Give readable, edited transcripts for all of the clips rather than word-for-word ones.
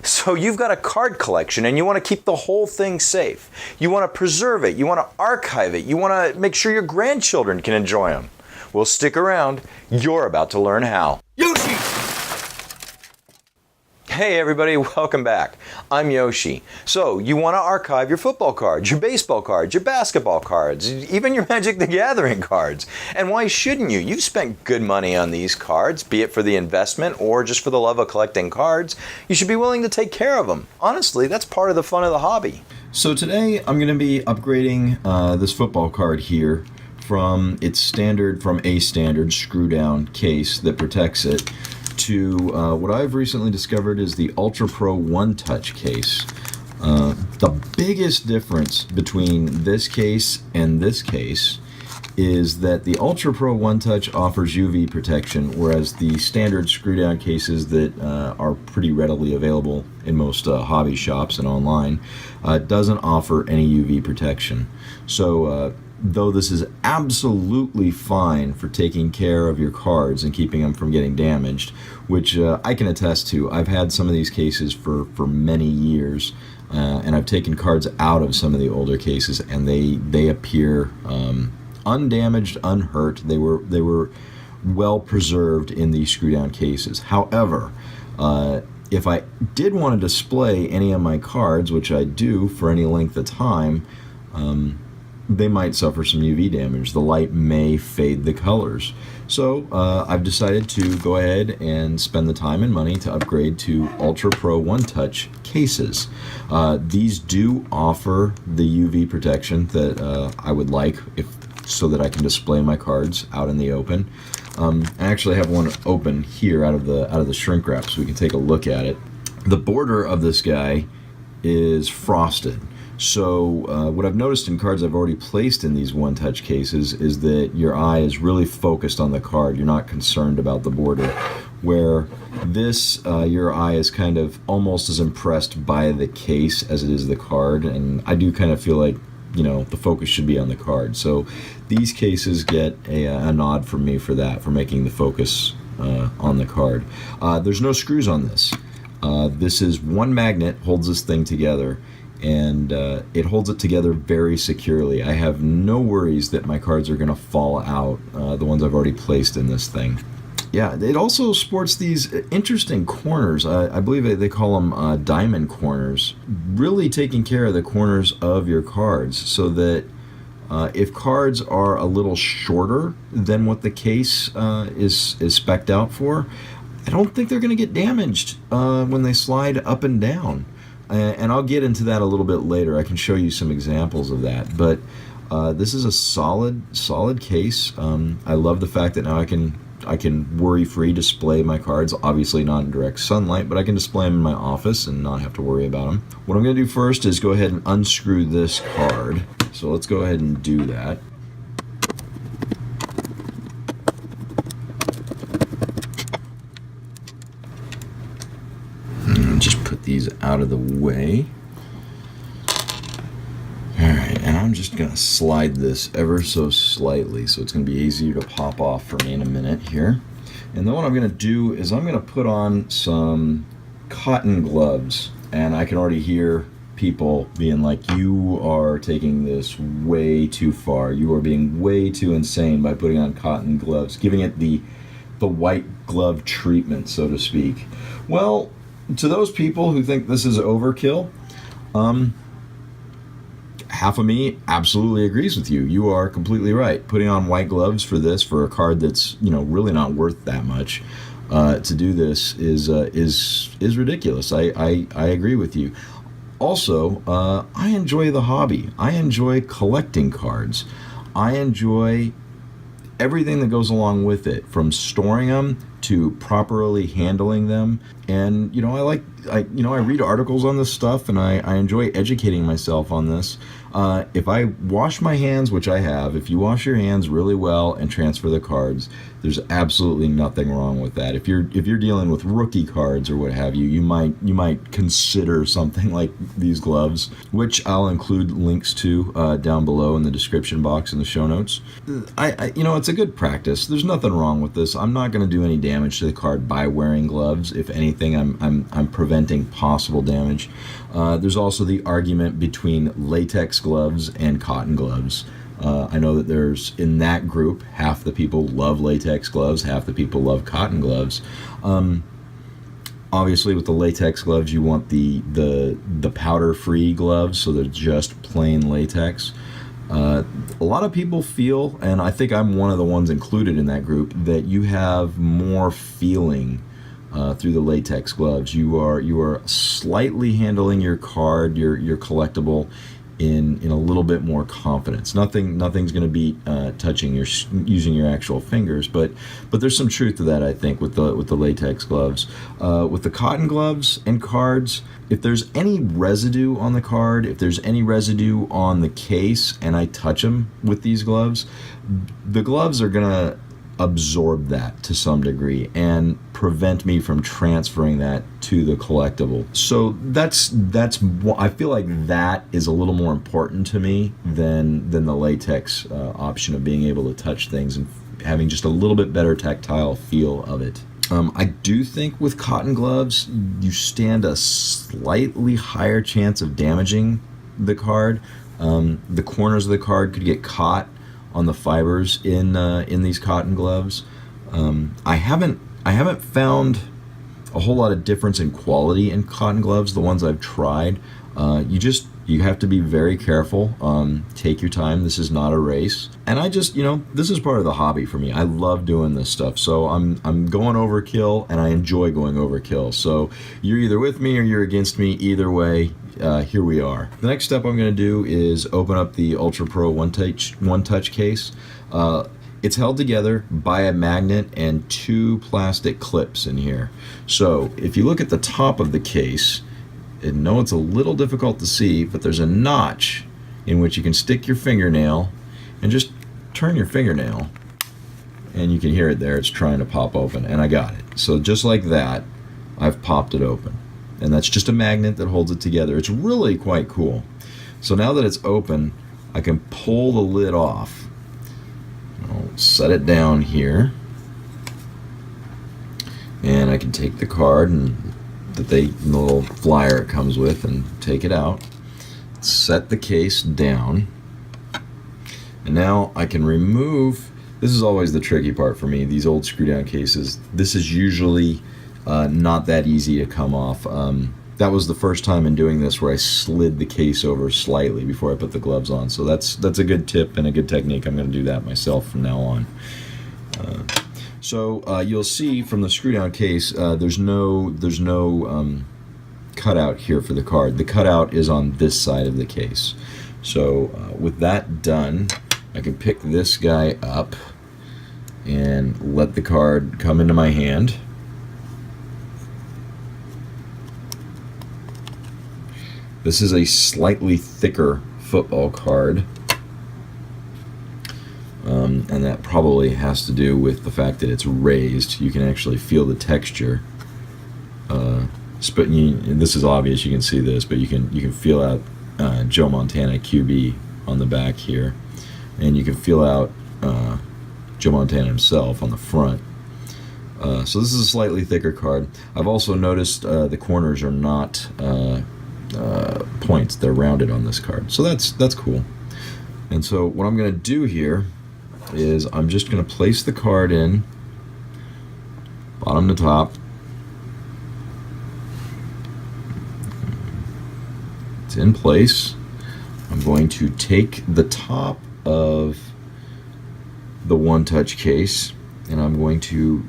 So you've got a card collection and you want to keep the whole thing safe. You want to preserve it. You want to archive it. You want to make sure your grandchildren can enjoy them. Well, stick around. You're about to learn how. Yoshi! Hey everybody, welcome back. I'm Yoshi. So, you want to archive your football cards, your baseball cards, your basketball cards, even your Magic the Gathering cards. And why shouldn't you? You've spent good money on these cards, be it for the investment or just for the love of collecting cards. You should be willing to take care of them. Honestly, that's part of the fun of the hobby. So today I'm going to be upgrading this football card here from a standard screw down case that protects it to what I've recently discovered is the Ultra Pro OneTouch case. The biggest difference between this case and this case is that the Ultra Pro OneTouch offers UV protection, whereas the standard screw down cases that are pretty readily available in most hobby shops and online doesn't offer any UV protection. So though this is absolutely fine for taking care of your cards and keeping them from getting damaged, which I can attest to. I've had some of these cases for many years, and I've taken cards out of some of the older cases, and they appear undamaged, unhurt. They were well preserved in these screw down cases. However, if I did want to display any of my cards, which I do for any length of time, they might suffer some UV damage. The light may fade the colors. So I've decided to go ahead and spend the time and money to upgrade to Ultra Pro OneTouch cases. These do offer the UV protection that I would like so that I can display my cards out in the open. I actually have one open here out of the shrink wrap so we can take a look at it. The border of this guy is frosted. So what I've noticed in cards I've already placed in these OneTouch cases is that your eye is really focused on the card. You're not concerned about the border. Where this, your eye is kind of almost as impressed by the case as it is the card. And I do kind of feel like, you know, the focus should be on the card. So these cases get a nod from me for that, for making the focus on the card. There's no screws on this. This is one magnet holds this thing together. And it holds it together very securely. I have no worries that my cards are going to fall out, the ones I've already placed in this thing. Yeah, it also sports these interesting corners. I believe they call them diamond corners. Really taking care of the corners of your cards so that if cards are a little shorter than what the case is spec'd out for, I don't think they're going to get damaged when they slide up and down. And I'll get into that a little bit later. I can show you some examples of that. But this is a solid case. I love the fact that now I can worry-free display my cards. Obviously not in direct sunlight, but I can display them in my office and not have to worry about them. What I'm going to do first is go ahead and unscrew this card. So let's go ahead and do that. Just put these out of the way. Alright, and I'm just going to slide this ever so slightly so it's going to be easier to pop off for me in a minute here. And then what I'm going to do is I'm going to put on some cotton gloves. And I can already hear people being like, you are taking this way too far. You are being way too insane by putting on cotton gloves, giving it the white glove treatment, so to speak. Well, to those people who think this is overkill, half of me absolutely agrees with you. You are completely right. Putting on white gloves for this, for a card that's, you know, really not worth that much, to do this is ridiculous. I agree with you. Also, I enjoy the hobby. I enjoy collecting cards. I enjoy everything that goes along with it, from storing them to properly handling them. And, you know, I read articles on this stuff, and I enjoy educating myself on this. If I wash my hands, which I have, if you wash your hands really well and transfer the cards, there's absolutely nothing wrong with that. If you're dealing with rookie cards or what have you, you might consider something like these gloves, which I'll include links to down below in the description box in the show notes. It's a good practice. There's nothing wrong with this. I'm not going to do any damage damage to the card by wearing gloves. If anything, I'm preventing possible damage. There's also the argument between latex gloves and cotton gloves. I know that there's, in that group, half the people love latex gloves, half the people love cotton gloves. Obviously, with the latex gloves, you want the powder-free gloves, so they're just plain latex. A lot of people feel, and I think I'm one of the ones included in that group, that you have more feeling through the latex gloves. You are slightly handling your card, your collectible, in a little bit more confidence. Nothing's going to beat using your actual fingers, but there's some truth to that, I think, with the latex gloves. With the cotton gloves and cards, if there's any residue on the card, if there's any residue on the case, and I touch them with these gloves, the gloves are gonna absorb that to some degree and prevent me from transferring that to the collectible. So that's I feel like that is a little more important to me than the latex option of being able to touch things and having just a little bit better tactile feel of it. I do think with cotton gloves you stand a slightly higher chance of damaging the card. The corners of the card could get caught on the fibers in these cotton gloves. I haven't found a whole lot of difference in quality in cotton gloves. The ones I've tried, you have to be very careful. Take your time. This is not a race. And this is part of the hobby for me. I love doing this stuff. So I'm going overkill, and I enjoy going overkill. So you're either with me or you're against me. Either way, here we are. The next step I'm going to do is open up the Ultra Pro OneTouch case. It's held together by a magnet and 2 plastic clips in here. So if you look at the top of the case, I know it's a little difficult to see, but there's a notch in which you can stick your fingernail and just turn your fingernail, and you can hear it there. It's trying to pop open, and I got it. So just like that, I've popped it open. And that's just a magnet that holds it together. It's really quite cool. So now that it's open, I can pull the lid off. I'll set it down here, and I can take the card and the little flyer it comes with and take it out, set the case down, and now I can remove. This is always the tricky part for me, these old screw down cases. This is usually not that easy to come off. That was the first time in doing this where I slid the case over slightly before I put the gloves on. So that's a good tip and a good technique. I'm going to do that myself from now on. So you'll see from the screw down case, there's no cutout here for the card. The cutout is on this side of the case. So with that done, I can pick this guy up and let the card come into my hand. This is a slightly thicker football card, and that probably has to do with the fact that it's raised. You can actually feel the texture. This is obvious, you can see this, but you can feel out Joe Montana QB on the back here, and you can feel out Joe Montana himself on the front. So this is a slightly thicker card. I've also noticed the corners are not points. They're rounded on this card, so that's cool. And so what I'm going to do here is I'm just going to place the card in bottom to top. It's in place. I'm going to take the top of the OneTouch case, and I'm going to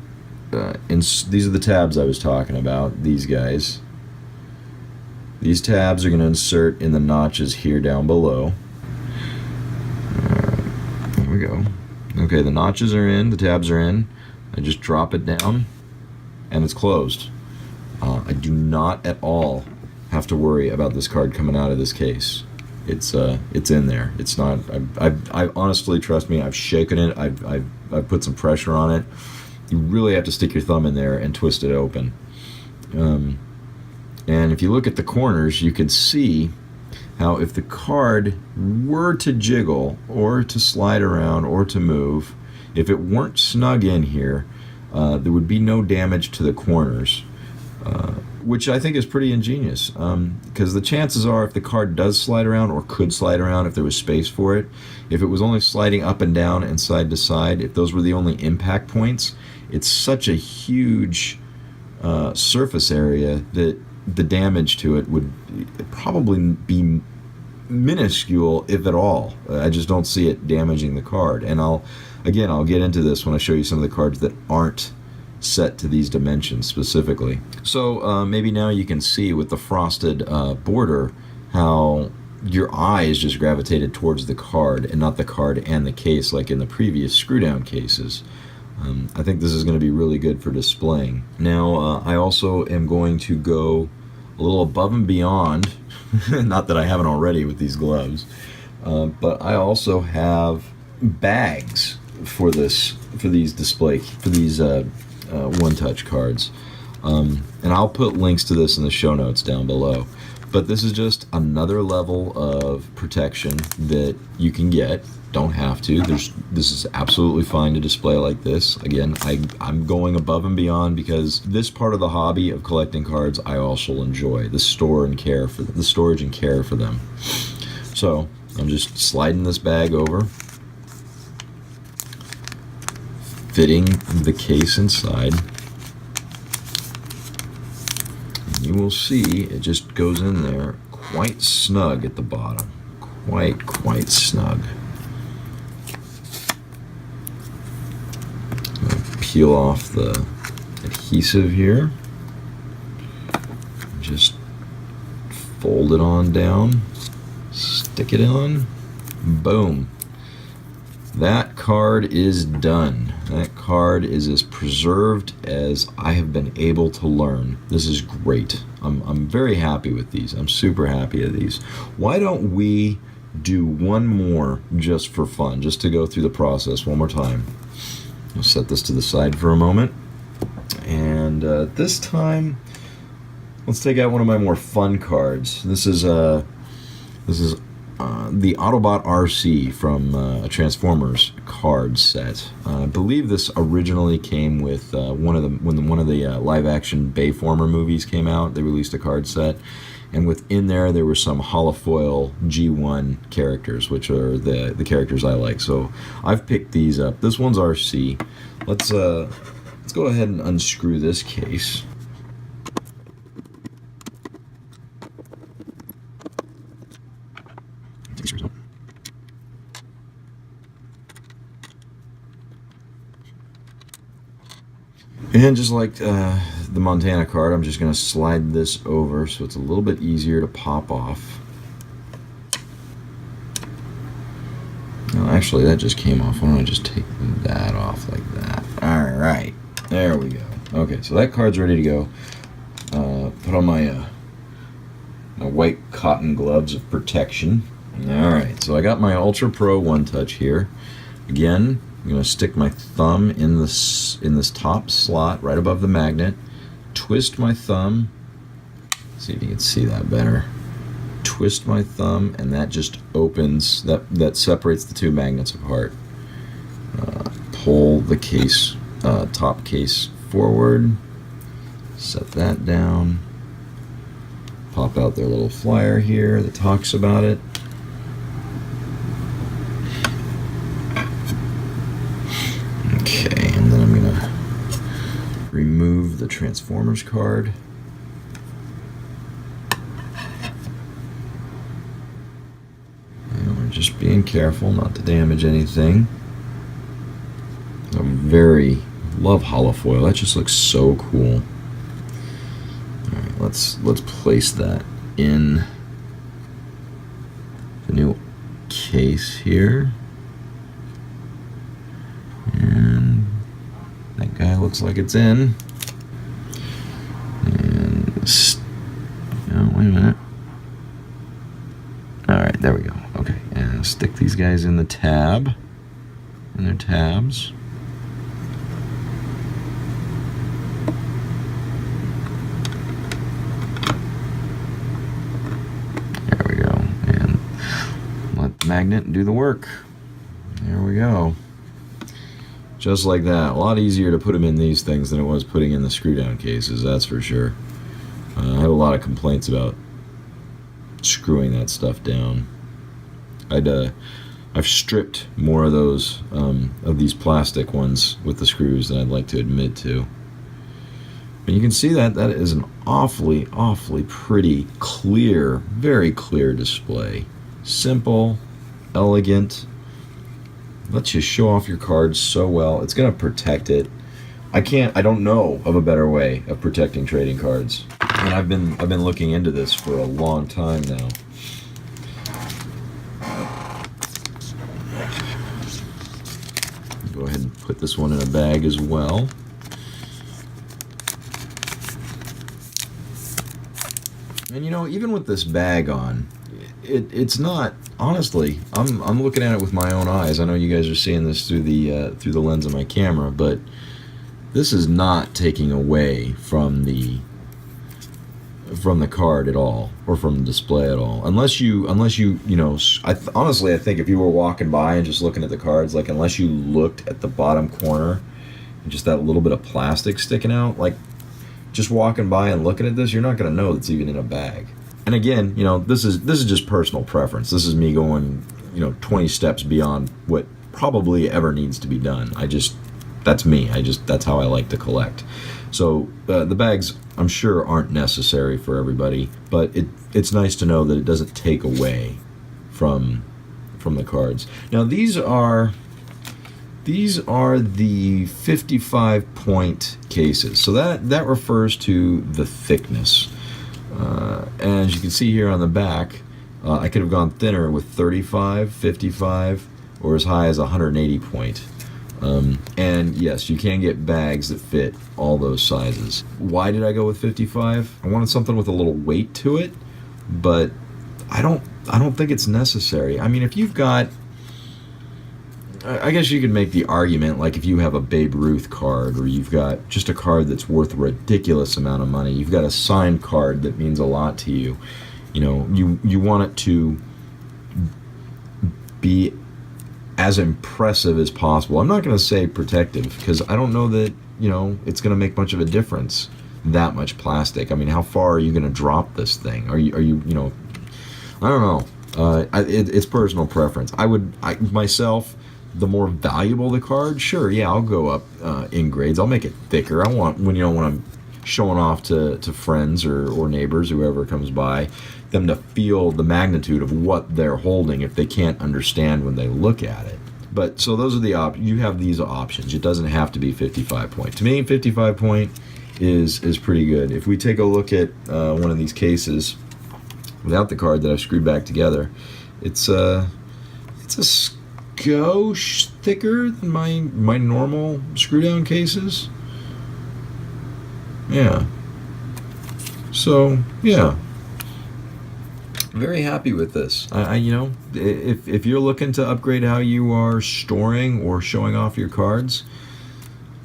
these are the tabs I was talking about, these guys. These tabs are going to insert in the notches here down below. There we go. Okay, the notches are in, the tabs are in. I just drop it down, and it's closed. I do not at all have to worry about this card coming out of this case. It's in there. It's not. I honestly, trust me, I've shaken it. I've put some pressure on it. You really have to stick your thumb in there and twist it open. And if you look at the corners, you can see how if the card were to jiggle or to slide around or to move, if it weren't snug in here, there would be no damage to the corners, which I think is pretty ingenious, because the chances are if the card does slide around, or could slide around if there was space for it, if it was only sliding up and down and side to side, if those were the only impact points, it's such a huge surface area that the damage to it would probably be minuscule, if at all. I just don't see it damaging the card. And I'll get into this when I show you some of the cards that aren't set to these dimensions specifically. So maybe now you can see with the frosted border how your eyes just gravitated towards the card and not the card and the case like in the previous screw down cases. I think this is going to be really good for displaying. Now I also am going to go a little above and beyond, not that I haven't already with these gloves, but I also have bags for these OneTouch cards, and I'll put links to this in the show notes down below. But this is just another level of protection that you can get. Don't have to. This is absolutely fine to display like this. Again, I'm going above and beyond because this part of the hobby of collecting cards I also enjoy. The storage and care for them. So I'm just sliding this bag over, fitting the case inside. You will see it just goes in there quite snug at the bottom. Quite snug. Peel off the adhesive here. Just fold it on down. Stick it on. Boom. That card is done. That card is as preserved as I have been able to learn. This is great. I'm very happy with these. I'm super happy with these. Why don't we do one more just for fun, just to go through the process one more time. I'll set this to the side for a moment. And this time, let's take out one of my more fun cards. This is the Autobot Arcee from a Transformers card set. I believe this originally came with when one of the live-action Bayformer movies came out. They released a card set, and within there were some holofoil G1 characters, which are the characters I like. So I've picked these up. This one's Arcee. Let's go ahead and unscrew this case. And just like the Montana card, I'm just going to slide this over so it's a little bit easier to pop off. No, actually, that just came off. Why don't I just take that off like that? Alright, there we go. Okay, so that card's ready to go. Put on my white cotton gloves of protection. Alright, so I got my Ultra Pro OneTouch here. Again, I'm going to stick my thumb in this top slot right above the magnet, twist my thumb, see if you can see that better, twist my thumb, and that just opens, that separates the two magnets apart. Pull the case, top case forward, set that down, pop out their little flyer here that talks about it. Okay, and then I'm going to remove the Transformers card. And we're just being careful not to damage anything. I love holofoil. That just looks so cool. Alright, let's place that in the new case here. And that guy looks like it's in. And oh, wait a minute. Alright, there we go. Okay, and stick these guys in the tab. In their tabs. There we go. And let the magnet do the work. There we go. Just like that. A lot easier to put them in these things than it was putting in the screw down cases, that's for sure. I have a lot of complaints about screwing that stuff down. I've stripped more of those of these plastic ones with the screws than I'd like to admit to. And you can see that is an awfully pretty, clear, very clear display. Simple, elegant, lets you show off your cards so well. It's gonna protect it. I don't know of a better way of protecting trading cards. And I've been looking into this for a long time now. Go ahead and put this one in a bag as well. And you know, even with this bag on, it's not, honestly, I'm looking at it with my own eyes. I know you guys are seeing this through the lens of my camera, but this is not taking away from the card at all, or from the display at all. Unless you know, honestly, I think if you were walking by and just looking at the cards, like, unless you looked at the bottom corner and just that little bit of plastic sticking out, like, just walking by and looking at this, you're not going to know it's even in a bag. And again, you know, this is just personal preference. This is me going, you know, 20 steps beyond what probably ever needs to be done. That's me. That's how I like to collect. So the bags, I'm sure, aren't necessary for everybody, but it's nice to know that it doesn't take away from the cards. Now these are the 55 point cases. So that refers to the thickness. And as you can see here on the back, I could have gone thinner with 35, 55, or as high as 180 point. And yes, you can get bags that fit all those sizes. Why did I go with 55? I wanted something with a little weight to it, but I don't think it's necessary. I mean, if you've got, I guess you could make the argument, like if you have a Babe Ruth card, or you've got just a card that's worth a ridiculous amount of money, you've got a signed card that means a lot to you, you know, you want it to be as impressive as possible. I'm not going to say protective, because I don't know that, you know, it's going to make much of a difference, that much plastic. I mean, how far are you going to drop this thing? Are you know, I don't know. It's personal preference. Myself, the more valuable the card, sure, yeah, I'll go up in grades. I'll make it thicker. I want, when I'm showing off to friends or neighbors, whoever comes by, them to feel the magnitude of what they're holding if they can't understand when they look at it. But so those are the you have these options. It doesn't have to be 55 point. To me, 55 point is pretty good. If we take a look at one of these cases without the card that I've screwed back together, it's a skosh thicker than my normal screw down cases. Yeah. So yeah, very happy with this. You know, if you're looking to upgrade how you are storing or showing off your cards,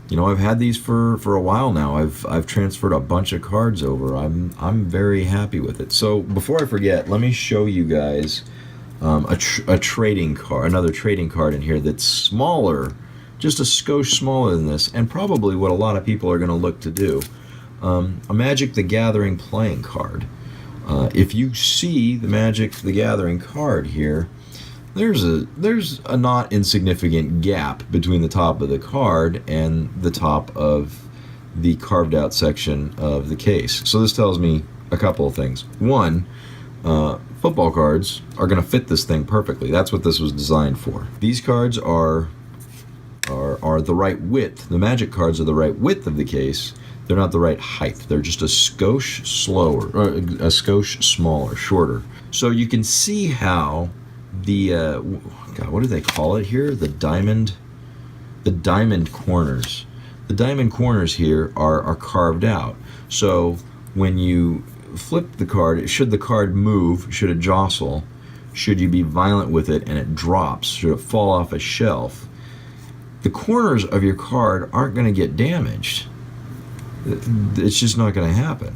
you know, I've had these for a while now. I've transferred a bunch of cards over. I'm very happy with it. So before I forget, let me show you guys a trading card, another trading card in here that's smaller, just a skosh smaller than this, and probably what a lot of people are going to look to do. A Magic the Gathering playing card. If you see the Magic the Gathering card here, there's a not insignificant gap between the top of the card and the top of the carved out section of the case. So this tells me a couple of things. One, football cards are going to fit this thing perfectly. That's what this was designed for. These cards are the right width. The Magic cards are the right width of the case. They're not the right height. They're just a skosh slower, or a skosh smaller, shorter. So you can see how the God, what do they call it here? The diamond corners. The diamond corners here are carved out. So when you flip the card, should the card move, should it jostle, should you be violent with it and it drops, should it fall off a shelf, the corners of your card aren't going to get damaged. It's just not going to happen.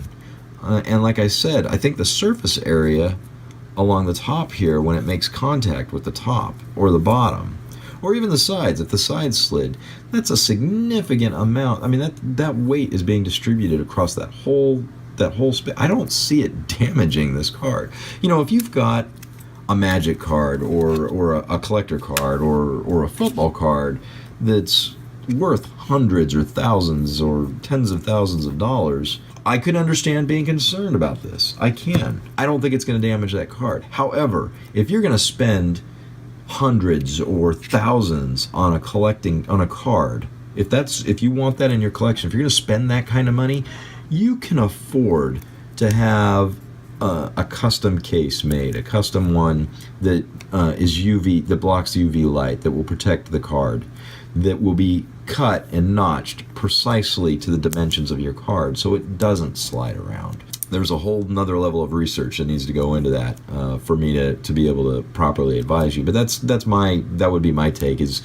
And like I said, I think the surface area along the top here, when it makes contact with the top or the bottom, or even the sides. If the sides slid, that's a significant amount. I mean, that weight is being distributed across that whole space. I don't see it damaging this card. You know, if you've got a Magic card or a collector card or a football card that's worth hundreds or thousands or tens of thousands of dollars, I could understand being concerned about this. I can. I don't think it's going to damage that card. However, if you're going to spend hundreds or thousands on a card, if you want that in your collection, if you're going to spend that kind of money, you can afford to have a custom case made, a custom one that is UV, that blocks UV light, that will protect the card, that will be cut and notched precisely to the dimensions of your card so it doesn't slide around. There's a whole nother level of research that needs to go into that for me to be able to properly advise you. But that would be my take, is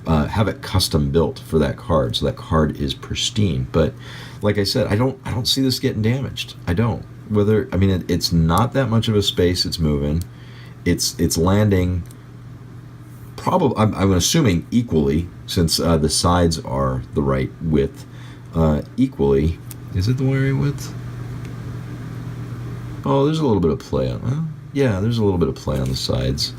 have it custom built for that card so that card is pristine. But like I said, I don't see this getting damaged. I don't. It's not that much of a space it's moving. It's landing probably, I'm assuming equally, since the sides are the right width, equally. Is it the right width? Oh, there's a little bit of play on, yeah, there's a little bit of play on the sides.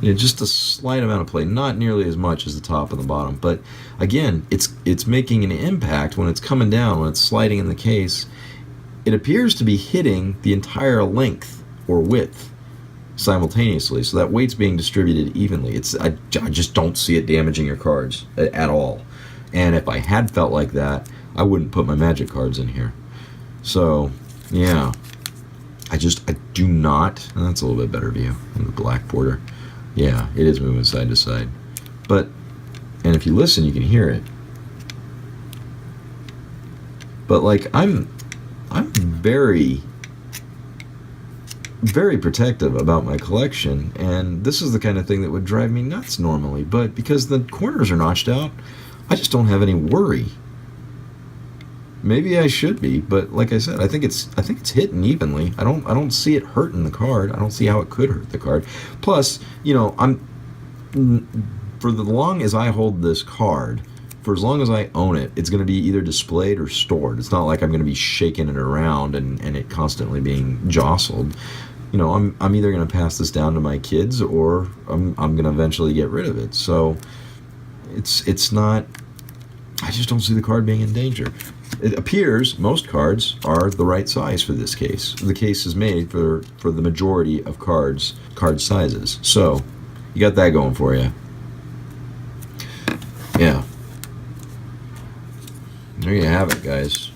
Yeah, just a slight amount of play, not nearly as much as the top and the bottom. But again, it's making an impact when it's coming down, when it's sliding in the case. It appears to be hitting the entire length or width simultaneously, so that weight's being distributed evenly. I just don't see it damaging your cards at all. And if I had felt like that, I wouldn't put my Magic cards in here. So, yeah. I do not. That's a little bit better view on the black border. Yeah, it is moving side to side. And if you listen, you can hear it. But like, I'm very, very protective about my collection, and this is the kind of thing that would drive me nuts normally, but because the corners are notched out, I just don't have any worry. Maybe I should be, but like I said, I think it's hitting evenly. I don't see it hurting the card. I don't see how it could hurt the card. Plus, you know, for the long as I hold this card, for as long as I own it, it's going to be either displayed or stored. It's not like I'm going to be shaking it around and it constantly being jostled. You know, I'm either going to pass this down to my kids, or I'm going to eventually get rid of it. So it's not. I just don't see the card being in danger. It appears most cards are the right size for this case. The case is made for the majority of card sizes. So you got that going for you. Yeah. There you have it, guys.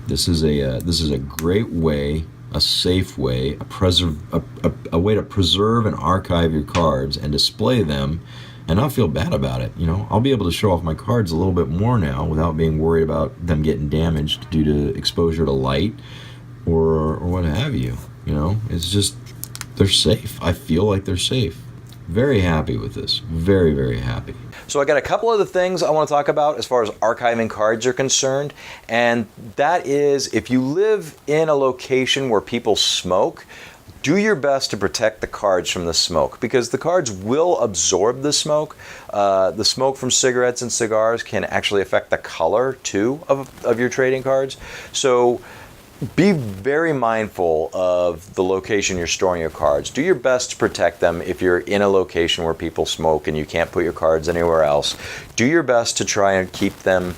This is a great way, a safe way, a way to preserve and archive your cards and display them, and not feel bad about it. You know, I'll be able to show off my cards a little bit more now without being worried about them getting damaged due to exposure to light or what have you. You know, it's just, they're safe. I feel like they're safe. Very happy with this. Very, very happy. So I got a couple other things I want to talk about as far as archiving cards are concerned, and that is, if you live in a location where people smoke, do your best to protect the cards from the smoke, because the cards will absorb the smoke. The smoke from cigarettes and cigars can actually affect the color too of your trading cards. So be very mindful of the location you're storing your cards. Do your best to protect them if you're in a location where people smoke and you can't put your cards anywhere else. Do your best to try and keep them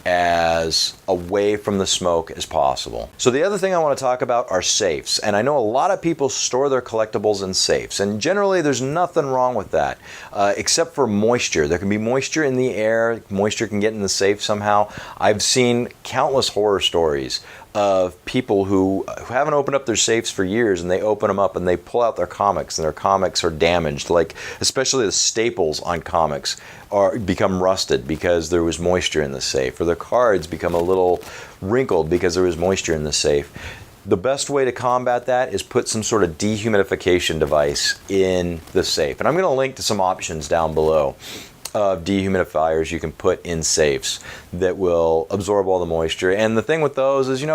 as away from the smoke as possible. So the other thing I want to talk about are safes. And I know a lot of people store their collectibles in safes, and generally there's nothing wrong with that, except for moisture. There can be moisture in the air. Moisture can get in the safe somehow. I've seen countless horror stories of people who haven't opened up their safes for years, and they open them up and they pull out their comics, and their comics are damaged. Like, especially the staples on comics become rusted because there was moisture in the safe, or the cards become a little wrinkled because there was moisture in the safe. The best way to combat that is put some sort of dehumidification device in the safe. And I'm going to link to some options down below. of dehumidifiers you can put in safes that will absorb all the moisture. And the thing with those is,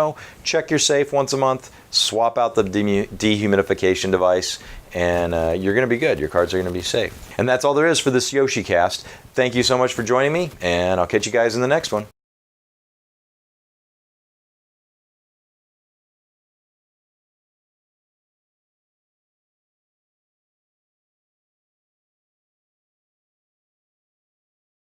check your safe once a month, swap out the dehumidification device, and you're going to be good. Your cards are going to be safe. And that's all there is for this Yoshi cast. Thank you so much for joining me, and I'll catch you guys in the next one.